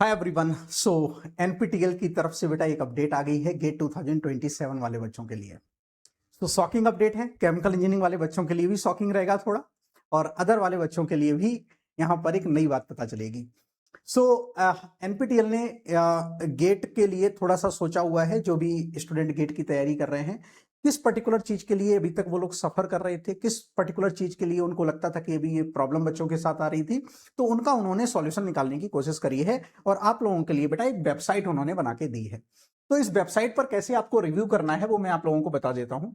Hi everyone. सो NPTEL की तरफ से बेटा एक अपडेट आ गई है गेट 2027 वाले बच्चों के लिए। तो शॉकिंग अपडेट है, केमिकल इंजीनियरिंग वाले बच्चों के लिए भी शॉकिंग रहेगा थोड़ा, और अदर वाले बच्चों के लिए भी यहाँ पर एक नई बात पता चलेगी। सो एनपीटीईएल ने गेट के लिए थोड़ा सा सोचा हुआ है, जो भी स्टूडेंट गेट की तैयारी कर रहे हैं, किस पर्टिकुलर चीज के लिए अभी तक वो लोग सफर कर रहे थे, किस पर्टिकुलर चीज के लिए उनको लगता था कि अभी ये प्रॉब्लम बच्चों के साथ आ रही थी, तो उनका उन्होंने सॉल्यूशन निकालने की कोशिश करी है। और आप लोगों के लिए बेटा एक वेबसाइट उन्होंने बना के दी है। तो इस वेबसाइट पर कैसे आपको रिव्यू करना है वो मैं आप लोगों को बता देता हूं।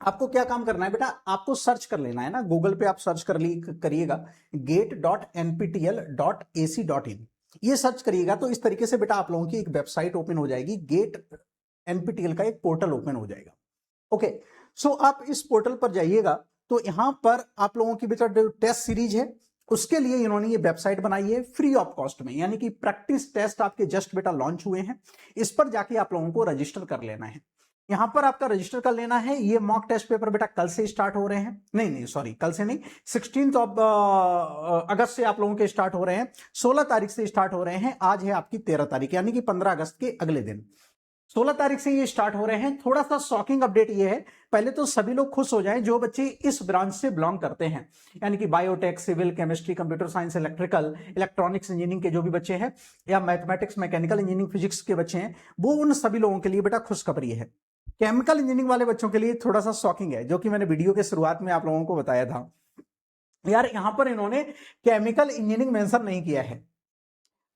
आपको क्या काम करना है बेटा, आपको सर्च कर लेना है ना, गूगल पे आप सर्च करिएगा gate.nptl.ac.in, ये सर्च करिएगा तो इस तरीके से बेटा आप लोगों की एक वेबसाइट ओपन हो जाएगी, गेट एनपीटीएल का एक पोर्टल ओपन हो जाएगा। ओके, सो आप इस पोर्टल पर जाइएगा तो यहां पर आप लोगों की बेटा जो टेस्ट सीरीज है उसके लिए इन्होंने ये वेबसाइट बनाई है फ्री ऑफ कॉस्ट में, यानी कि प्रैक्टिस टेस्ट आपके जस्ट बेटा लॉन्च हुए हैं। इस पर जाके आप लोगों को रजिस्टर कर लेना है। यहां पर आपका रजिस्टर कर लेना है। ये मॉक टेस्ट पेपर बेटा कल से स्टार्ट हो रहे हैं, नहीं सॉरी, कल से नहीं, 16 अगस्त से आप लोगों के स्टार्ट हो रहे हैं, 16 तारीख से स्टार्ट हो रहे हैं। आज है आपकी 13 तारीख, यानी कि 15 अगस्त के अगले दिन 16 तारीख से ये स्टार्ट हो रहे हैं। थोड़ा सा शॉकिंग अपडेट ये है, पहले तो सभी लोग खुश हो जाएं जो बच्चे इस ब्रांच से बिलोंग करते हैं, यानी कि biotech, civil, chemistry, computer science, electrical, electronics engineering के जो भी बच्चे हैं, या मैथमेटिक्स, मैकेनिकल इंजीनियरिंग, फिजिक्स के बच्चे हैं, वो उन सभी लोगों के लिए बेटा खुशखबरी है। केमिकल इंजीनियरिंग वाले बच्चों के लिए थोड़ा सा शॉकिंग है, जो कि मैंने वीडियो के शुरुआत में आप लोगों को बताया था। यार यहां पर इन्होंने केमिकल इंजीनियरिंग मेंशन नहीं किया है।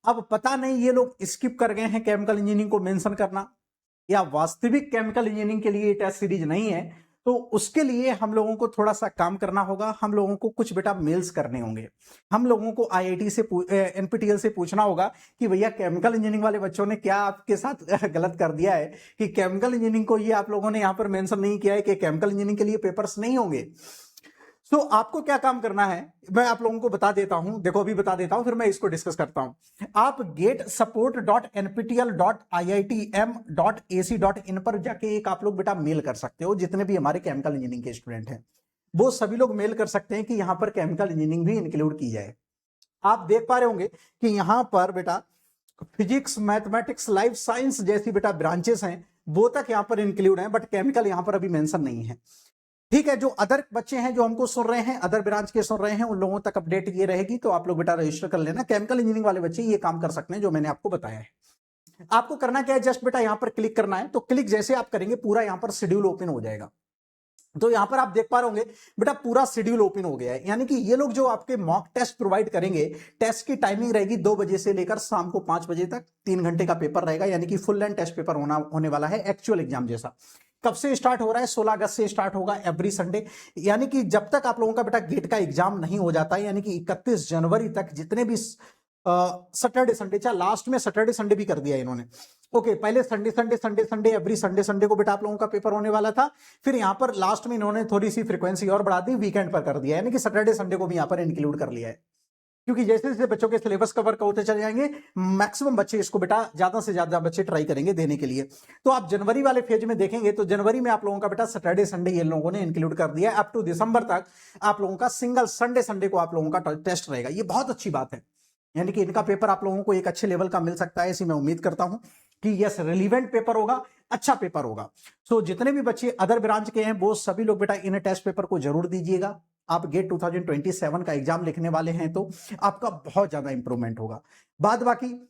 अब पता नहीं ये लोग स्किप कर गए हैं केमिकल इंजीनियरिंग को मेंशन करना, या वास्तविक केमिकल इंजीनियरिंग के लिए टेस्ट सीरीज नहीं है। तो उसके लिए हम लोगों को थोड़ा सा काम करना होगा, हम लोगों को कुछ बेटा मेल्स करने होंगे, हम लोगों को आईआईटी से एनपीटीईएल से पूछना होगा कि भैया केमिकल इंजीनियरिंग वाले बच्चों ने क्या आपके साथ गलत कर दिया है कि केमिकल इंजीनियरिंग को ये आप लोगों ने यहां पर मेंशन नहीं किया है कि केमिकल इंजीनियरिंग के लिए पेपर्स नहीं होंगे। तो आपको क्या काम करना है मैं आप लोगों को बता देता हूं, देखो अभी बता देता हूं फिर मैं इसको डिस्कस करता हूं। आप getsupport.nptl.iitm.ac.in पर जाके एक आप लोग बेटा मेल कर सकते हो, जितने भी हमारे केमिकल इंजीनियरिंग के स्टूडेंट हैं वो सभी लोग मेल कर सकते हैं कि यहां पर केमिकल इंजीनियरिंग भी इंक्लूड की जाए। आप देख पा रहे होंगे कि यहां पर बेटा फिजिक्स, मैथमेटिक्स, लाइफ साइंस जैसी बेटा ब्रांचेस हैं वो तक यहां पर इंक्लूड है, बट केमिकल यहां पर अभी मेंशन नहीं है। ठीक है, जो अदर बच्चे हैं जो हमको सुन रहे हैं, अदर ब्रांच के सुन रहे हैं, उन लोगों तक अपडेट ये रहेगी, तो आप लोग बेटा रजिस्टर कर लेना। केमिकल इंजीनियरिंग वाले बच्चे ये काम कर सकते हैं जो मैंने आपको बताया है। आपको करना क्या है, जस्ट बेटा यहां पर क्लिक करना है। तो क्लिक जैसे आप करेंगे पूरा यहां पर शेड्यूल ओपन हो जाएगा। तो यहां पर आप देख पा रहे होंगे बेटा पूरा शेड्यूल ओपन हो गया है, यानी कि ये लोग जो आपके मॉक टेस्ट प्रोवाइड करेंगे, टेस्ट की टाइमिंग रहेगी 2 बजे से लेकर शाम को 5 बजे तक, 3 घंटे का पेपर रहेगा, यानी कि फुल लेंथ टेस्ट पेपर होने वाला है, एक्चुअल एग्जाम जैसा। कब से स्टार्ट हो रहा है, 16 अगस्त से स्टार्ट होगा एवरी संडे, यानी कि जब तक आप लोगों का बेटा गेट का एग्जाम नहीं हो जाता है, यानी कि 31 जनवरी तक जितने भी सैटरडे संडे, चाहे लास्ट में सैटरडे संडे भी कर दिया इन्होंने। ओके, पहले Sunday Sunday Sunday Sunday every Sunday Sunday को बेटा आप लोगों का पेपर होने वाला था, फिर यहां पर लास्ट में इन्होंने थोड़ी सी फ्रीक्वेंसी और बढ़ा दी, वीकेंड पर कर दिया, यानी कि सैटरडे संडे को भी यहां पर इंक्लूड कर लिया है। क्योंकि जैसे जैसे बच्चों के सिलेबस कवर होते चले जाएंगे, मैक्सिमम बच्चे इसको बेटा ज्यादा से ज्यादा बच्चे ट्राई करेंगे देने के लिए। तो आप जनवरी वाले फेज में देखेंगे तो जनवरी में आप लोगों का बेटा सैटरडे संडे ये लोगों ने इंक्लूड कर दिया। अप टू दिसंबर तक आप लोगों का सिंगल संडे संडे को आप लोगों का टेस्ट रहेगा। ये बहुत अच्छी बात है, यानी कि इनका पेपर आप लोगों को एक अच्छे लेवल का मिल सकता है, ऐसी मैं उम्मीद करता हूं कि यस रिलीवेंट पेपर होगा, अच्छा पेपर होगा। सो जितने भी बच्चे अदर ब्रांच के हैं वो सभी लोग बेटा इन टेस्ट पेपर को जरूर दीजिएगा। आप गेट 2027 का एग्जाम लिखने वाले हैं तो आपका बहुत ज्यादा इंप्रूवमेंट होगा। बाद बाकी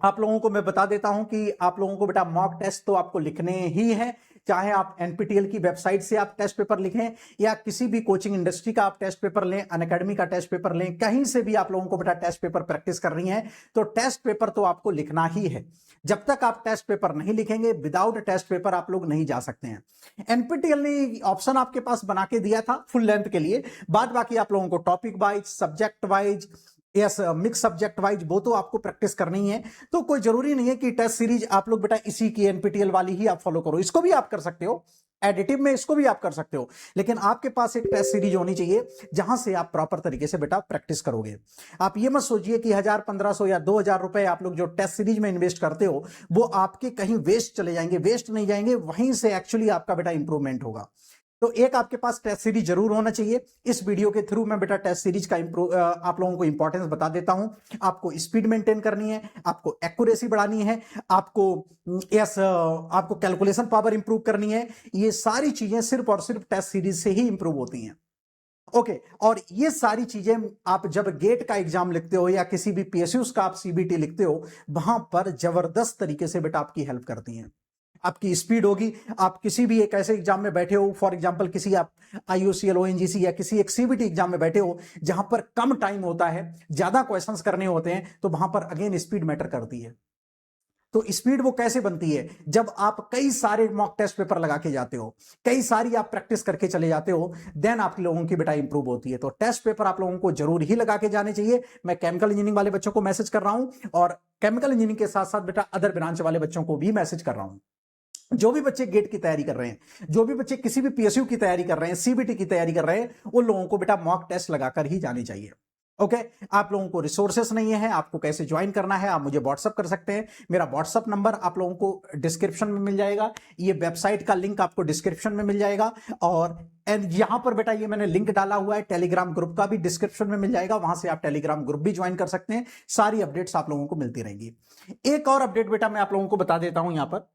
आप लोगों को मैं बता देता हूं कि आप लोगों को बेटा मॉक टेस्ट तो आपको लिखने ही है, चाहे आप एनपीटीईएल की वेबसाइट से आप टेस्ट पेपर लिखें या किसी भी कोचिंग इंडस्ट्री का आप टेस्ट पेपर लें, अनअकैडमी का टेस्ट पेपर लें, कहीं से भी आप लोगों को बेटा टेस्ट पेपर प्रैक्टिस करनी है तो टेस्ट पेपर तो आपको लिखना ही है। जब तक आप टेस्ट पेपर नहीं लिखेंगे, विदाउट टेस्ट पेपर आप लोग नहीं जा सकते हैं। एनपीटीईएल ने ऑप्शन आपके पास बना के दिया था फुल लेंथ के लिए, बाद बाकी आप लोगों को topic wise, subject wise, yes mix subject wise वो तो आपको प्रैक्टिस करनी है। तो कोई जरूरी नहीं है कि टेस्ट सीरीज आप लोग बेटा इसी की एनपीटीईएल वाली ही आप फॉलो करो, इसको भी आप कर सकते हो, एडिटिव में इसको भी आप कर सकते हो, लेकिन आपके पास एक टेस्ट सीरीज होनी चाहिए जहां से आप प्रॉपर तरीके से बेटा प्रैक्टिस करोगे। आप ये मत सोचिए कि 1000, 1500 या 2000 रुपए आप लोग जो टेस्ट सीरीज में इन्वेस्ट करते हो वो आपके कहीं वेस्ट चले जाएंगे, वेस्ट नहीं जाएंगे, वहीं से एक्चुअली आपका बेटा इंप्रूवमेंट होगा। तो एक आपके पास टेस्ट सीरीज जरूर होना चाहिए। इस वीडियो के थ्रू मैं बेटा टेस्ट सीरीज का आप लोगों को इंपॉर्टेंस बता देता हूं। आपको स्पीड मेंटेन करनी है, आपको एक्यूरेसी बढ़ानी है, आपको आपको कैलकुलेशन पावर इंप्रूव करनी है। ये सारी चीजें सिर्फ और सिर्फ टेस्ट सीरीज से ही इंप्रूव होती हैं। ओके और ये सारी चीजें आप जब गेट का एग्जाम लिखते हो या किसी भी पीएसयू का आप सीबीटी लिखते हो, वहां पर जबरदस्त तरीके से बेटा आपकी हेल्प करती हैं। आपकी स्पीड होगी। आप किसी भी एक ऐसे एग्जाम में बैठे हो, फॉर एग्जांपल किसी आप आईयूसीएल ओएनजीसी या किसी एक सीबीटी एग्जाम में बैठे हो जहां पर कम टाइम होता है, ज्यादा क्वेश्चंस करने होते हैं, तो वहां पर अगेन स्पीड मैटर करती है। तो स्पीड वो कैसे बनती है? जब आप कई सारे मॉक टेस्ट पेपर लगा के जाते हो, कई सारी आप प्रैक्टिस करके चले जाते हो, देन आप लोगों की बेटा इंप्रूव होती है। तो टेस्ट पेपर आप लोगों को जरूर ही लगा के जाने चाहिए। मैं केमिकल इंजीनियरिंग वाले बच्चों को मैसेज कर रहा हूं और केमिकल इंजीनियरिंग के साथ साथ बेटा अदर ब्रांच वाले बच्चों को भी मैसेज कर रहा हूं। जो भी बच्चे गेट की तैयारी कर रहे हैं, जो भी बच्चे किसी भी पीएसयू की तैयारी कर रहे हैं, सीबीटी की तैयारी कर रहे हैं, उन लोगों को बेटा मॉक टेस्ट लगाकर ही जानी चाहिए। ओके आप लोगों को रिसोर्सेस नहीं है, आपको कैसे ज्वाइन करना है, आप मुझे व्हाट्सअप कर सकते हैं। मेरा व्हाट्सअप नंबर आप लोगों को डिस्क्रिप्शन में मिल जाएगा, ये वेबसाइट का लिंक आपको डिस्क्रिप्शन में मिल जाएगा, और यहां पर बेटा ये मैंने लिंक डाला हुआ है टेलीग्राम ग्रुप का भी, डिस्क्रिप्शन में मिल जाएगा, वहां से आप टेलीग्राम ग्रुप भी ज्वाइन कर सकते हैं। सारी अपडेट्स आप लोगों को मिलती रहेंगी। एक और अपडेट बेटा मैं आप लोगों को बता देता हूं, यहां पर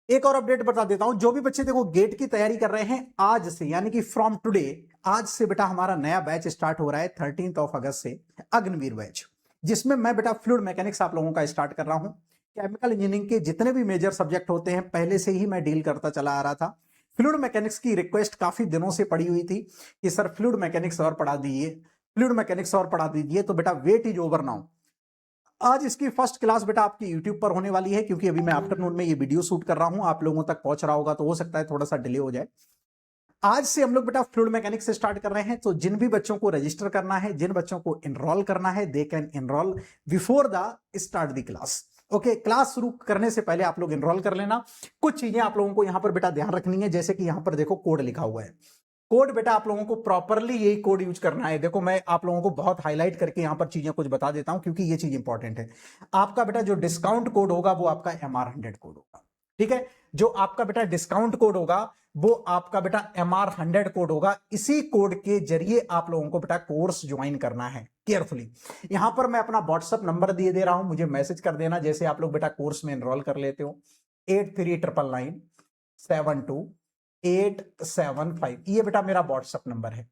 एक और अपडेट बता देता हूं। जो भी बच्चे देखो गेट की तैयारी कर रहे हैं, आज से यानी कि फ्रॉम टुडे, आज से बेटा हमारा नया बैच स्टार्ट हो रहा है 13 अगस्त से, अग्निवीर बैच, जिसमें मैं बेटा फ्लूइड मैकेनिक्स आप लोगों का स्टार्ट कर रहा हूं। केमिकल इंजीनियरिंग के जितने भी मेजर सब्जेक्ट होते हैं पहले से ही मैं डील करता चला आ रहा था। फ्लूइड मैकेनिक्स की रिक्वेस्ट काफी दिनों से पड़ी हुई थी कि सर फ्लूइड मैकेनिक्स और पढ़ा दीजिए, फ्लूइड मैकेनिक्स और पढ़ा दीजिए। तो बेटा वेट इज ओवर नाउ। आज इसकी फर्स्ट क्लास बेटा आपकी YouTube पर होने वाली है, क्योंकि अभी मैं आफ्टरनून में ये वीडियो शूट कर रहा हूं, आप लोगों तक पहुंच रहा होगा तो हो सकता है थोड़ा सा डिले हो जाए। आज से हम लोग बेटा फ्लूइड मैकेनिक्स से स्टार्ट कर रहे हैं। तो जिन भी बच्चों को रजिस्टर करना है, जिन बच्चों को एनरोल करना है, they can enrol before the start the class. Okay class शुरू करने से पहले आप लोग एनरोल कर लेना। कुछ चीजें आप लोगों को यहां पर बेटा ध्यान रखनी है, जैसे कि यहां पर देखो कोड लिखा हुआ है। कोड बेटा आप लोगों को प्रॉपरली यही कोड यूज करना है। देखो मैं आप लोगों को बहुत हाईलाइट करके यहां पर चीजें कुछ बता देता हूं, क्योंकि ये चीज इंपॉर्टेंट है। आपका बेटा जो डिस्काउंट कोड होगा वो आपका MR100 कोड होगा, ठीक है। जो आपका बेटा डिस्काउंट कोड होगा वो आपका बेटा MR100 कोड होगा। इसी कोड के जरिए आप लोगों को बेटा कोर्स ज्वाइन करना है। केयरफुली यहां पर मैं अपना व्हाट्सअप नंबर दे रहा हूं, मुझे मैसेज कर देना जैसे आप लोग बेटा कोर्स में एनरोल कर लेते हो। 839972 875, ये बेटा मेरा व्हाट्सएप नंबर है।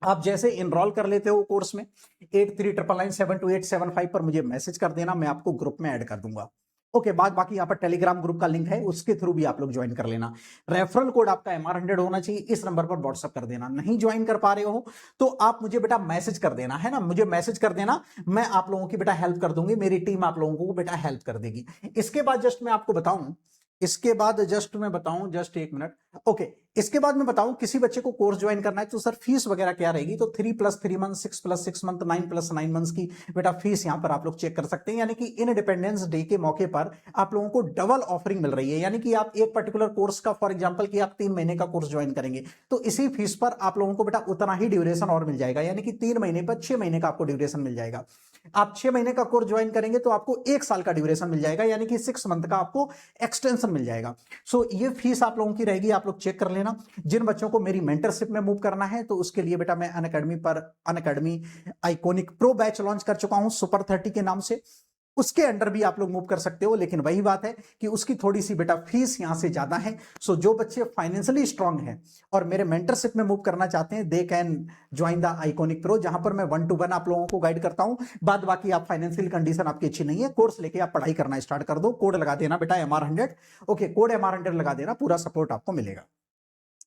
आप जैसे इनरोल कर लेते हो कोर्स में, 839972 875 पर मुझे मैसेज कर देना, मैं आपको ग्रुप में ऐड कर दूंगा। ओके बाकी यहाँ पर टेलीग्राम ग्रुप का लिंक है, उसके थ्रू भी आप लोग ज्वाइन कर लेना। रेफरल कोड आपका MR100 होना चाहिए, इस नंबर पर व्हाट्सएप कर देना। नहीं ज्वाइन कर पा रहे हो तो आप मुझे बेटा मैसेज कर देना, है ना, मुझे मैसेज कर देना, मैं आप लोगों की बेटा हेल्प कर दूंगी, मेरी टीम आप लोगों को बेटा हेल्प कर देगी। इसके बाद जस्ट मैं आपको बताऊं, जस्ट एक मिनट। ओके इसके बाद मैं बताऊं, किसी बच्चे को कोर्स ज्वाइन करना है तो सर फीस वगैरह क्या रहेगी? तो 3+3 मंथ, 6+6 मंथ, 9+9 मंथ्स की बेटा फीस यहां पर आप लोग चेक कर सकते हैं। यानी कि इंडिपेंडेंस डे के मौके पर आप लोगों को डबल ऑफरिंग मिल रही है। यानी कि आप एक पर्टिकुलर कोर्स का, फॉर एग्जांपल कि आप 3 महीने का कोर्स ज्वाइन करेंगे तो इसी फीस पर आप लोगों को बेटा उतना ही ड्यूरेशन और मिल जाएगा। यानी कि 3 महीने पर 6 महीने का आपको ड्यूरेशन मिल जाएगा। आप 6 महीने का कोर्स ज्वाइन करेंगे तो आपको 1 साल का ड्यूरेशन मिल जाएगा, यानी कि 6 मंथ का आपको एक्सटेंशन मिल जाएगा। सो ये फीस आप लोगों की रहेगी, आप लोग चेक कर लेना। जिन बच्चों को मेरी मेंटरशिप में मूव करना है तो उसके लिए बेटा मैं Unacademy iconic pro batch launch कर चुका हूं सुपर 30 के नाम से, उसके अंडर भी आप लोग मूव कर सकते हो। लेकिन वही बात है कि उसकी थोड़ी सी बेटा फीस यहां से ज्यादा है। सो जो बच्चे फाइनेंशियली स्ट्रांग हैं और मेरे मेंटरशिप में मूव करना चाहते हैं, they can join the iconic pro, जहां पर मैं 1-to-1 आप लोगों को गाइड करता हूं। बाद बाकी आप फाइनेंशियल कंडीशन आपकी अच्छी नहीं है, कोर्स लेके आप पढ़ाई करना स्टार्ट कर दो। कोड लगा देना बेटा MR100। ओके कोड MR100 लगा देना, पूरा सपोर्ट आपको मिलेगा,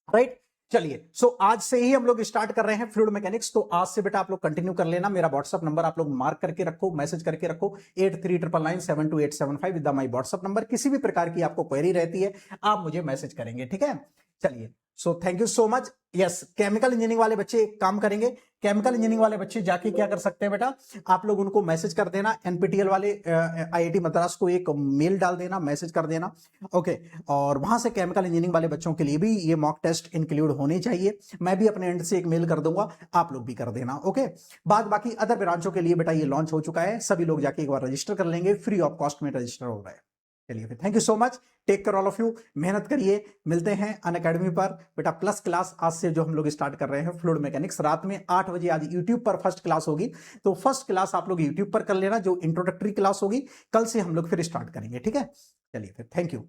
राइट। चलिए सो आज से ही हम लोग स्टार्ट कर रहे हैं फ्लूइड मैकेनिक्स। तो आज से बेटा आप लोग कंटिन्यू कर लेना। मेरा व्हाट्सअप नंबर आप लोग मार्क करके रखो, मैसेज करके रखो, 8399972875 विद माय व्हाट्सअप नंबर। किसी भी प्रकार की आपको क्वेरी रहती है आप मुझे मैसेज करेंगे, ठीक है। चलिए so thank you so much. Yes chemical engineering वाले बच्चे एक काम करेंगे, केमिकल इंजीनियरिंग वाले बच्चे जाके क्या कर सकते हैं बेटा, आप लोग उनको मैसेज कर देना, NPTEL वाले IIT मद्रास को एक मेल डाल देना, मैसेज कर देना। ओके और वहां से केमिकल इंजीनियरिंग वाले बच्चों के लिए भी ये मॉक टेस्ट इंक्लूड होने चाहिए। मैं भी अपने एंड से एक मेल कर दूंगा, आप लोग भी कर देना। ओके बाकी अदर ब्रांचों के लिए बेटा ये लॉन्च हो चुका है, सभी लोग जाके एक बार रजिस्टर कर लेंगे, फ्री ऑफ कॉस्ट में रजिस्टर हो रहा है। चलिए फिर thank you so much, take care all of you, मेहनत करिए, मिलते हैं अनअकैडमी पर बेटा। प्लस क्लास आज से जो हम लोग स्टार्ट कर रहे हैं फ्लूइड मैकेनिक्स, रात में 8 बजे आज यूट्यूब पर फर्स्ट क्लास होगी, तो फर्स्ट क्लास आप लोग यूट्यूब पर कर लेना, जो इंट्रोडक्टरी क्लास होगी कल से हम लोग फिर स्टार्ट करेंगे, ठीक है। चलिए फिर थैंक यू।